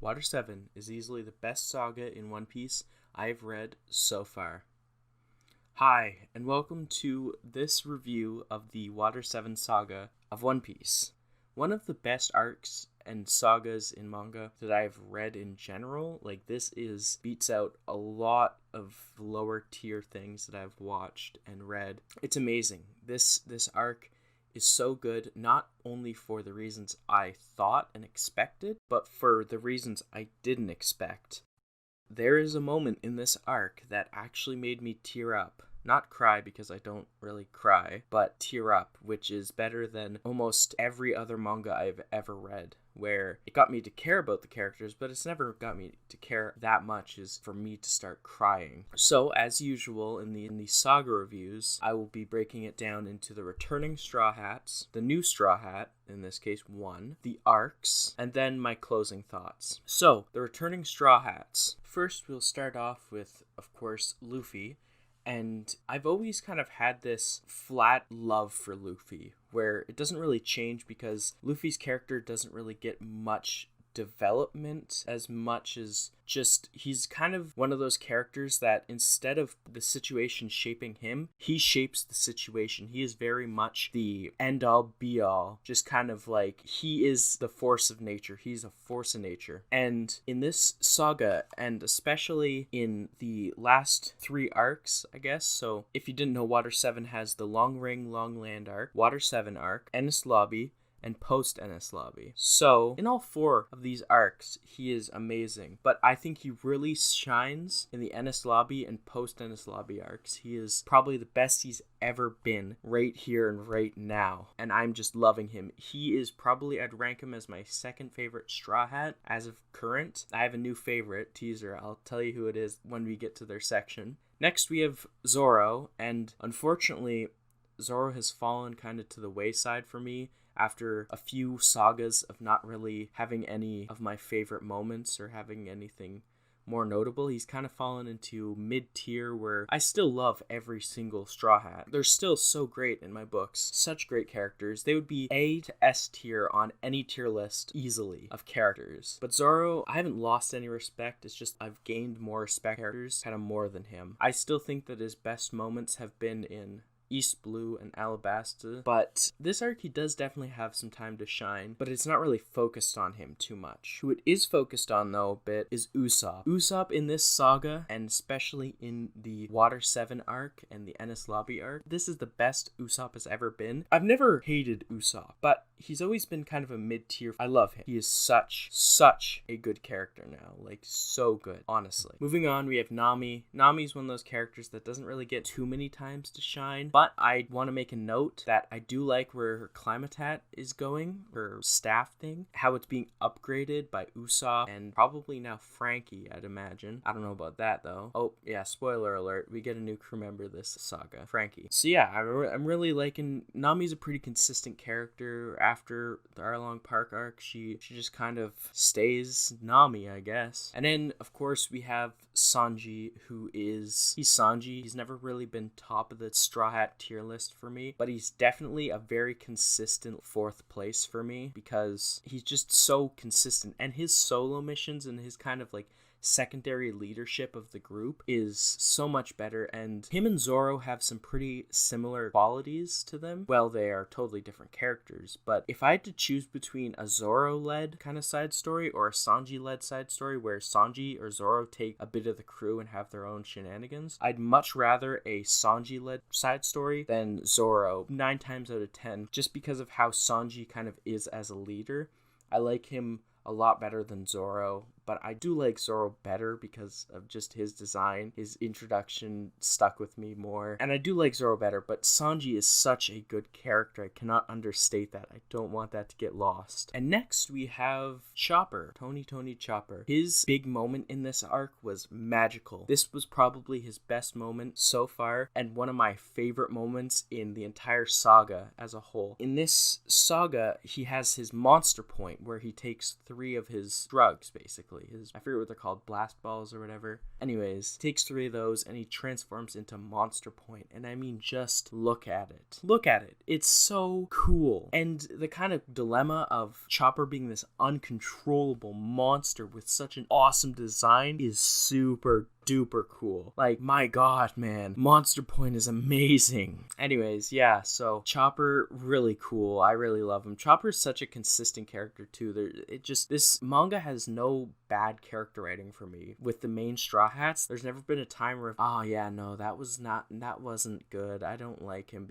Water 7 is easily the best saga in One Piece I've read so far. Hi, and welcome to this review of the Water 7 saga of One Piece. One of the best arcs and sagas in manga that I've read in general. This beats out a lot of lower tier things that I've watched and read. It's amazing. This arc is so good, not only for the reasons I thought and expected, but for the reasons I didn't expect. There is a moment in this arc that actually made me tear up. Not cry, because I don't really cry, but tear up, which is better than almost every other manga I've ever read, where it got me to care about the characters, but it's never got me to care that much is for me to start crying. So, as usual in the saga reviews, I will be breaking it down into the returning Straw Hats, the new Straw Hat, in this case 1, the arcs, and then my closing thoughts. So, the returning Straw Hats. First, we'll start off with, of course, Luffy. And I've always kind of had this flat love for Luffy, where it doesn't really change because Luffy's character doesn't really get much development as much as just he's kind of one of those characters that instead of the situation shaping him, he shapes the situation. He is very much the end-all be-all, just kind of like he is the force of nature. He's a force of nature. And in this saga, and especially in the last 3 arcs, I guess, so if you didn't know, Water 7 has the Long Ring, Long Land arc, Water 7 arc, Enies Lobby, and post-Enies Lobby. So, in all 4 of these arcs, he is amazing. But I think he really shines in the Enies Lobby and post-Enies Lobby arcs. He is probably the best he's ever been right here and right now. And I'm just loving him. He is probably, I'd rank him as my second favorite Straw Hat as of current. I have a new favorite teaser. I'll tell you who it is when we get to their section. Next, we have Zoro. And unfortunately, Zoro has fallen kind of to the wayside for me after a few sagas of not really having any of my favorite moments or having anything more notable. He's kind of fallen into mid-tier where I still love every single Straw Hat. They're still so great in my books. Such great characters. They would be A to S tier on any tier list easily of characters. But Zoro, I haven't lost any respect. It's just I've gained more respect for characters, kind of more than him. I still think that his best moments have been in East Blue and Alabasta, but this arc he does definitely have some time to shine, but it's not really focused on him too much. Who it is focused on though a bit is Usopp. Usopp in this saga, and especially in the Water 7 arc and the Enies Lobby arc, this is the best Usopp has ever been. I've never hated Usopp, but he's always been kind of a mid-tier. I love him. He is such a good character now. So good, honestly. Moving on, we have Nami. Nami's one of those characters that doesn't really get too many times to shine, but I want to make a note that I do like where her Climatat is going, her staff thing, how it's being upgraded by Usopp and probably now Frankie, I'd imagine. I don't know about that though. Oh yeah, spoiler alert, we get a new crew member this saga, Frankie. So yeah, I'm really liking, Nami's a pretty consistent character. After the Arlong Park arc, she just kind of stays Nami, I guess. And then of course we have Sanji, he's Sanji. He's never really been top of the Straw Hat tier list for me, but he's definitely a very consistent 4th place for me because he's just so consistent, and his solo missions and his kind of secondary leadership of the group is so much better, and him and Zoro have some pretty similar qualities to them. Well, they are totally different characters, but if I had to choose between a Zoro-led kind of side story or a Sanji-led side story where Sanji or Zoro take a bit of the crew and have their own shenanigans, I'd much rather a Sanji-led side story than Zoro 9 times out of 10, just because of how Sanji kind of is as a leader. I like him a lot better than Zoro, but I do like Zoro better because of just his design. His introduction stuck with me more, and I do like Zoro better, but Sanji is such a good character. I cannot understate that. I don't want that to get lost. And next we have Chopper, Tony Chopper. His big moment in this arc was magical. This was probably his best moment so far, and one of my favorite moments in the entire saga as a whole. In this saga, he has his monster point where he takes 3 of his drugs, basically. I forget what they're called, blast balls or whatever. Anyways, takes 3 of those and he transforms into Monster Point. And I mean, just look at it. Look at it. It's so cool. And the kind of dilemma of Chopper being this uncontrollable monster with such an awesome design is super duper cool. Like, my god, man, Monster Point is amazing. Anyways, yeah, so Chopper, really cool. I really love him. Chopper's such a consistent character too. This manga has no bad character writing for me. With the main Straw Hats, there's never been a time where, oh yeah, no, that wasn't good. I don't like him.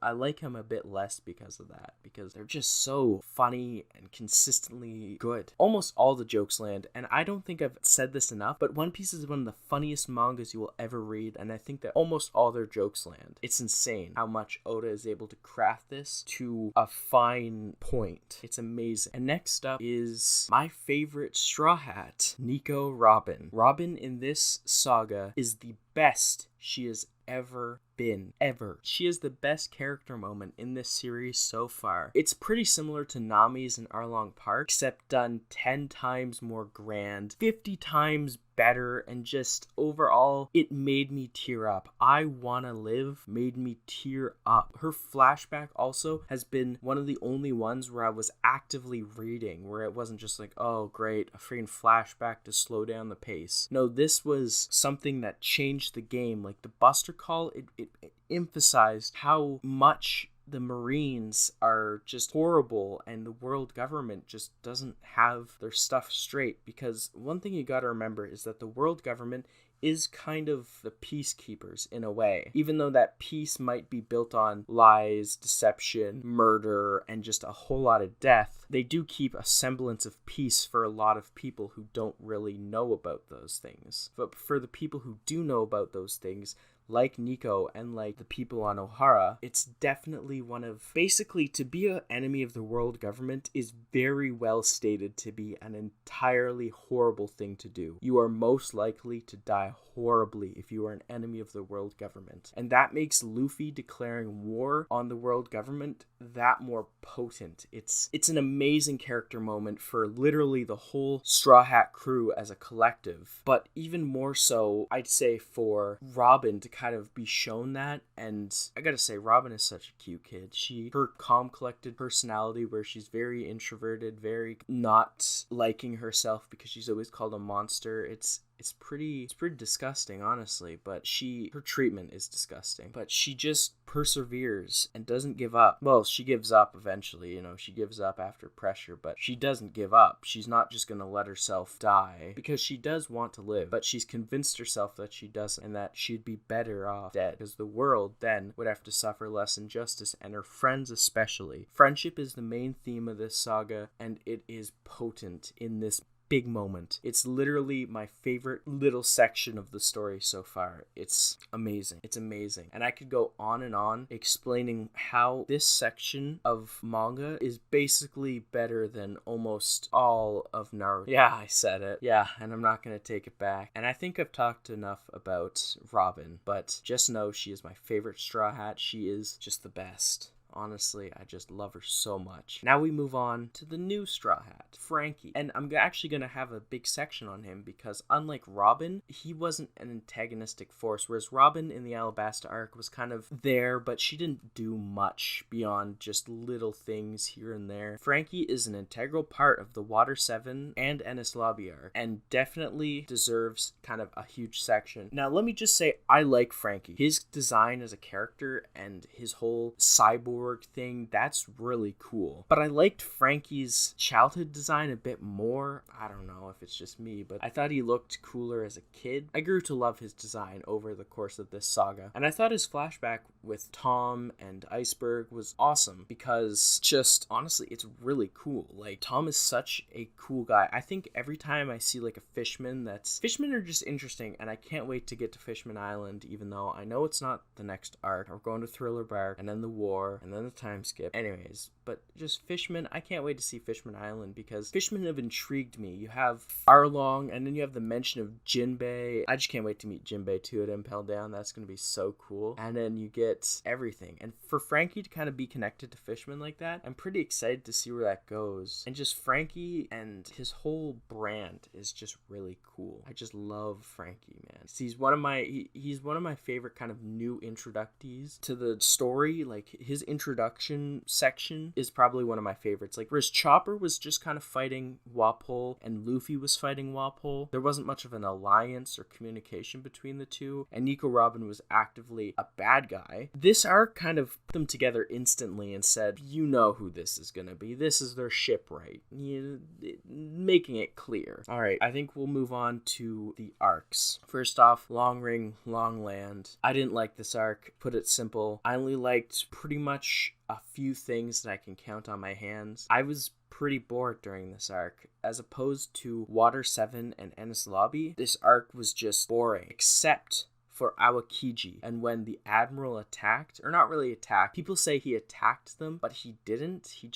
I like him a bit less because of that, because they're just so funny and consistently good. Almost all the jokes land, and I don't think I've said this enough, but One Piece is one of the funniest mangas you will ever read, and I think that almost all their jokes land. It's insane how much Oda is able to craft this to a fine point. It's amazing. And next up is my favorite Straw Hat, Nico Robin. Robin in this saga is the best she has ever been. Ever. She is the best character moment in this series so far. It's pretty similar to Nami's in Arlong Park, except done 10 times more grand, 50 times better, and just overall, it made me tear up. I Wanna Live made me tear up. Her flashback also has been one of the only ones where I was actively reading, where it wasn't just like, oh great, a freaking flashback to slow down the pace. No, this was something that changed the game. Like the Buster Call, it emphasized how much the Marines are just horrible and the world government just doesn't have their stuff straight. Because one thing you gotta remember is that the world government is kind of the peacekeepers in a way. Even though that peace might be built on lies, deception, murder, and just a whole lot of death, they do keep a semblance of peace for a lot of people who don't really know about those things. But for the people who do know about those things, like Nico and like the people on Ohara, it's definitely one of, basically, to be an enemy of the world government is very well stated to be an entirely horrible thing to do. You are most likely to die horribly if you are an enemy of the world government. And that makes Luffy declaring war on the world government that more potent. It's an amazing character moment for literally the whole Straw Hat crew as a collective, but even more so, I'd say, for Robin to kind of be shown that. And I gotta say, Robin is such a cute kid. Her calm, collected personality, where she's very introverted, very not liking herself because she's always called a monster. It's pretty disgusting, honestly, but her treatment is disgusting. But she just perseveres and doesn't give up. Well, she gives up eventually, she gives up after pressure, but she doesn't give up. She's not just gonna let herself die, because she does want to live, but she's convinced herself that she doesn't, and that she'd be better off dead, because the world then would have to suffer less injustice, and her friends especially. Friendship is the main theme of this saga, and it is potent in this big moment. It's literally my favorite little section of the story so far. It's amazing. It's amazing. And I could go on and on explaining how this section of manga is basically better than almost all of Naruto. Yeah, I said it. Yeah, and I'm not going to take it back. And I think I've talked enough about Robin, but just know she is my favorite Straw Hat. She is just the best. Honestly, I just love her so much. Now we move on to the new Straw Hat, Frankie. And I'm actually going to have a big section on him because unlike Robin, he wasn't an antagonistic force, whereas Robin in the Alabasta arc was kind of there, but she didn't do much beyond just little things here and there. Frankie is an integral part of the Water 7 and Enies Lobby arc, and definitely deserves kind of a huge section. Now, let me just say, I like Frankie. His design as a character and his whole cyborg thing, that's really cool. But I liked Frankie's childhood design a bit more. I don't know if it's just me, but I thought he looked cooler as a kid. I grew to love his design over the course of this saga. And I thought his flashback with Tom and Iceberg was awesome because just honestly, it's really cool. Like, Tom is such a cool guy. I think every time I see like a Fishman Fishmen are just interesting, and I can't wait to get to Fishman Island, even though I know it's not the next arc. We're going to Thriller Bark and then the war and then the time skip. Anyways, but just Fishman, I can't wait to see Fishman Island because Fishman have intrigued me. You have Arlong, and then you have the mention of Jinbei. I just can't wait to meet Jinbei too at Impel Down. That's going to be so cool. And then you get everything. And for Frankie to kind of be connected to Fishman like that, I'm pretty excited to see where that goes. And just Frankie and his whole brand is just really cool. I just love Frankie, man. He's one of my favorite kind of new introductees to the story. Like, his introduction section is probably one of my favorites. Like, whereas Chopper was just kind of fighting Wapol and Luffy was fighting Wapol, there wasn't much of an alliance or communication between the two, and Nico Robin was actively a bad guy. This arc kind of put them together instantly and said, you know who this is gonna be. This is their shipwright. Making it clear. Alright, I think we'll move on to the arcs. First off, Long Ring, Long Land. I didn't like this arc. Put it simple, I only liked pretty much a few things that I can count on my hands. I was pretty bored during this arc. As opposed to Water 7 and Enies Lobby, this arc was just boring, except for Aokiji. And when the Admiral attacked, or not really attacked, people say he attacked them, but he didn't. He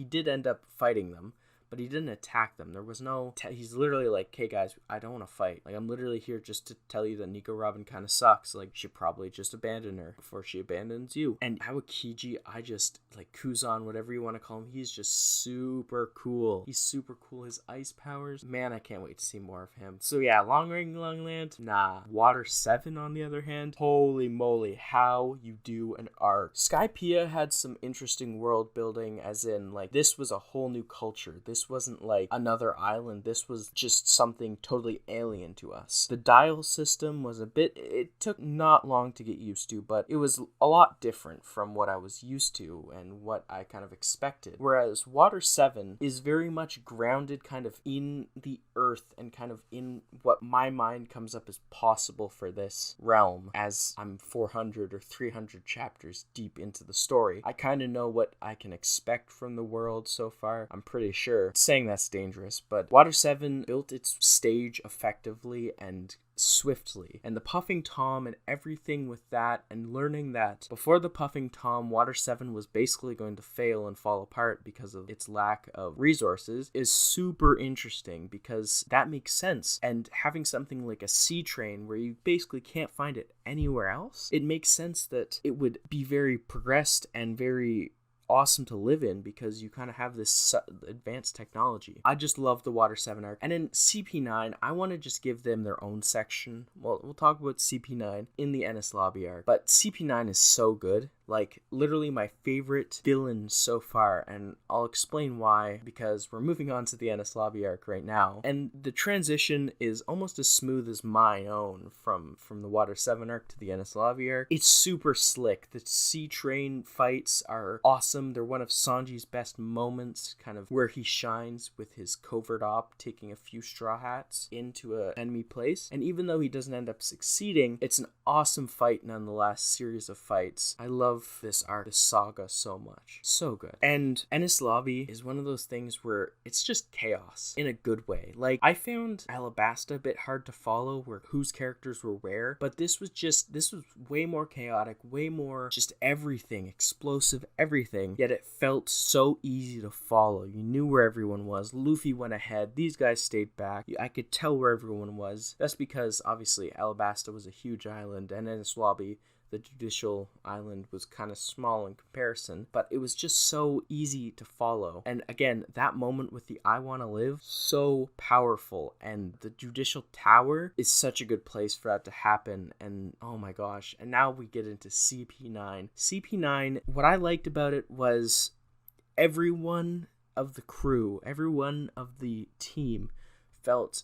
did end up fighting them, but he didn't attack them. There was no... he's literally like, hey guys, I don't want to fight. Like, I'm literally here just to tell you that Nico Robin kind of sucks. Like, you should probably just abandon her before she abandons you. And Aokiji, I just, like, Kuzan, whatever you want to call him, he's just super cool. He's super cool. His ice powers, man, I can't wait to see more of him. So yeah, Long Ring, Long Land, nah. Water 7, on the other hand, holy moly, how you do an arc. Skypiea had some interesting world building, as in, like, this was a whole new culture. This wasn't like another island. This was just something totally alien to us. The dial system was it took not long to get used to, but it was a lot different from what I was used to and what I kind of expected. Whereas Water 7 is very much grounded kind of in the earth and kind of in what my mind comes up as possible for this realm. As I'm 400 or 300 chapters deep into the story, I kind of know what I can expect from the world so far. I'm pretty sure. Saying that's dangerous, but Water 7 built its stage effectively and swiftly, and the Puffing Tom and everything with that, and learning that before the Puffing Tom, Water 7 was basically going to fail and fall apart because of its lack of resources, is super interesting because that makes sense. And having something like a sea train where you basically can't find it anywhere else, it makes sense that it would be very progressed and very awesome to live in because you kind of have this advanced technology. I just love the Water 7 arc. And in CP9, I want to just give them their own section. Well, we'll talk about CP9 in the Enies Lobby arc, but CP9 is so good. Like, literally my favorite villain so far, and I'll explain why, because we're moving on to the Enies Lobby arc right now, and the transition is almost as smooth as my own from the Water 7 arc to the Enies Lobby arc. It's super slick. The sea train fights are awesome. They're one of Sanji's best moments, kind of where he shines with his covert op, taking a few straw hats into an enemy place, and even though he doesn't end up succeeding, it's an awesome fight nonetheless, series of fights. I love this arc, this saga, so much. So good. And Enies Lobby is one of those things where it's just chaos in a good way. Like, I found Alabasta a bit hard to follow where whose characters were where, but this was way more chaotic, way more just everything, explosive everything, yet it felt so easy to follow. You knew where everyone was. Luffy went ahead. These guys stayed back. I could tell where everyone was. That's because obviously Alabasta was a huge island, and Enies Lobby, the judicial island, was kind of small in comparison, but it was just so easy to follow. And again, that moment with the I Wanna Live, so powerful, and the judicial tower is such a good place for that to happen. And oh my gosh, and now we get into CP9. CP9, what I liked about it was everyone of the crew, everyone of the team felt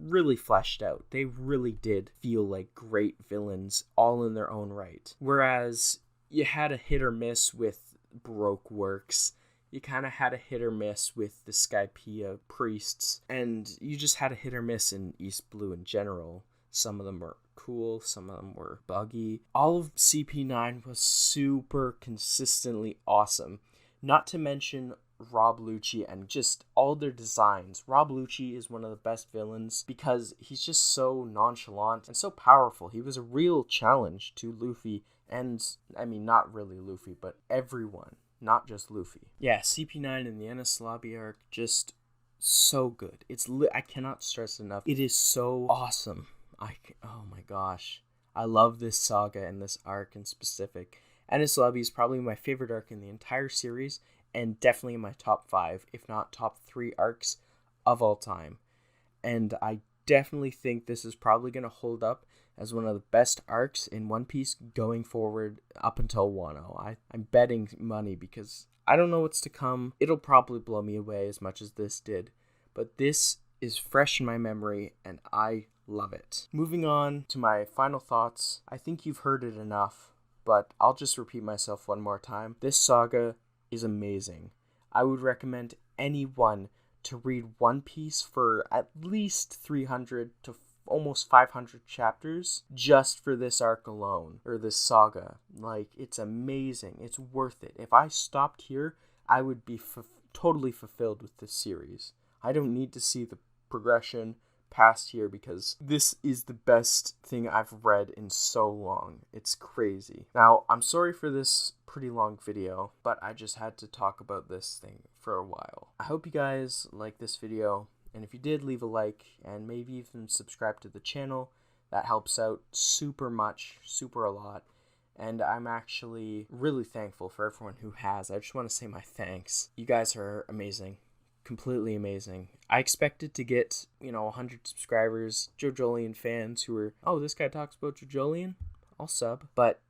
really fleshed out. They really did feel like great villains all in their own right. Whereas you had a hit or miss with Baroque Works, you kind of had a hit or miss with the Skypiea priests, and you just had a hit or miss in East Blue in general. Some of them were cool, some of them were buggy. All of CP9 was super consistently awesome. Not to mention Rob Lucci and just all their designs. Rob Lucci is one of the best villains because he's just so nonchalant and so powerful. He was a real challenge to Luffy And, I mean, not really Luffy, but everyone, not just Luffy. Yeah, CP9 and the Enies Lobby arc, just so good. I cannot stress enough. It is so awesome. Oh my gosh. I love this saga and this arc in specific. Enies Lobby is probably my favorite arc in the entire series, and definitely in my top 5, if not top 3 arcs of all time. And I definitely think this is probably going to hold up as one of the best arcs in One Piece going forward up until Wano. I'm betting money because I don't know what's to come. It'll probably blow me away as much as this did. But this is fresh in my memory, and I love it. Moving on to my final thoughts. I think you've heard it enough, but I'll just repeat myself one more time. This saga is amazing. I would recommend anyone to read One Piece for at least 300 to almost 500 chapters just for this arc alone, or this saga. Like, it's amazing. It's worth it. If I stopped here, I would be totally fulfilled with this series. I don't need to see the progression past here because this is the best thing I've read in so long. It's crazy. Now, I'm sorry for this pretty long video, but I just had to talk about this thing for a while. I hope you guys like this video, and if you did, leave a like and maybe even subscribe to the channel. That helps out super much, super a lot. And I'm actually really thankful for everyone who has. I just want to say my thanks. You guys are amazing. Completely amazing. I expected to get, 100 subscribers, JoJolion fans who were, oh, this guy talks about JoJolion, I'll sub. But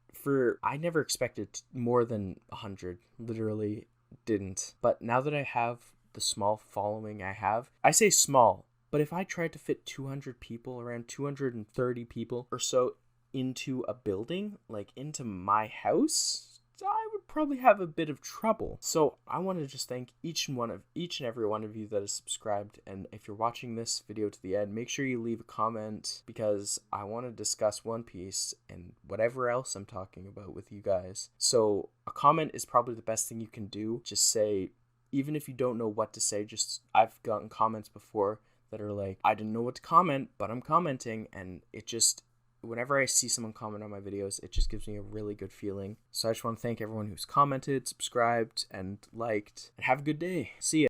I never expected more than 100. Literally didn't. But now that I have the small following I have, I say small, but if I tried to fit 200 people, around 230 people or so into a building, like into my house, I would probably have a bit of trouble. So I want to just thank each and every one of you that is subscribed. And if you're watching this video to the end, make sure you leave a comment because I want to discuss One Piece and whatever else I'm talking about with you guys. So a comment is probably the best thing you can do. Just say, even if you don't know what to say, I've gotten comments before that are like, I didn't know what to comment, but I'm commenting, and whenever I see someone comment on my videos, it just gives me a really good feeling. So I just want to thank everyone who's commented, subscribed, and liked, and have a good day. See ya.